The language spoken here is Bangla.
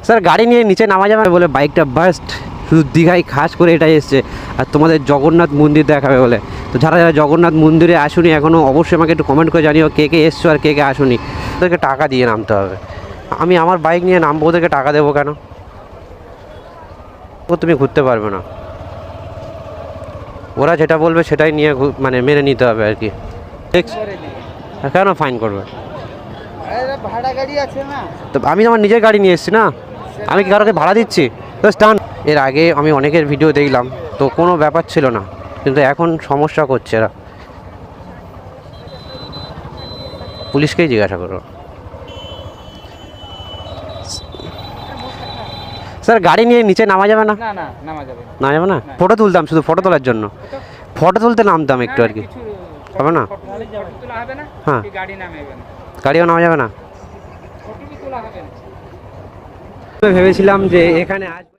স্যার গাড়ি নিয়ে নিচে নামা যাবে বলে বাইকটা বাস্ট শুধু দীঘায় খাস করে এটাই এসছে, আর তোমাদের জগন্নাথ মন্দির দেখাবে বলে। তো যারা যারা জগন্নাথ মন্দিরে আসুনি এখনও অবশ্যই আমাকে একটু কমেন্ট করে জানিও কে কে এসছো আর কে কে আসুনি। ওদেরকে টাকা দিয়ে নামতে হবে। আমি আমার বাইক নিয়ে নামবো, ওদেরকে টাকা দেবো কেন? ও তুমি ঘুরতে পারবে না, ওরা যেটা বলবে সেটাই নিয়ে মানে মেনে নিতে হবে আর কি। কেন ফাইন করবে? ভাড়া গাড়ি আছে না, তো আমি আমার নিজের গাড়ি নিয়ে এসেছি না, আমি কি কারোকে ভাড়া দিচ্ছি? তো স্টান এর আগে আমি অনেকের ভিডিও দেখলাম, তো কোনো ব্যাপার ছিল না, কিন্তু এখন সমস্যা করছে এরা। পুলিশকেই জিজ্ঞাসা করো। স্যার গাড়ি নিয়ে নিচে নামা যাবে না? না না নামা যাবে না। না যাবে না? ফটো তুলতাম, শুধু ফটো তোলার জন্য, ফটো তুলতে নামতাম একটু আর কি। হবে না? ফটো তোলা হবে না, হ্যাঁ, গাড়ি নামাবে না, গাড়িও নামা যাবে না। ফটো তোলা হবে না। ভেবেছিলাম যে এখানে আসবো।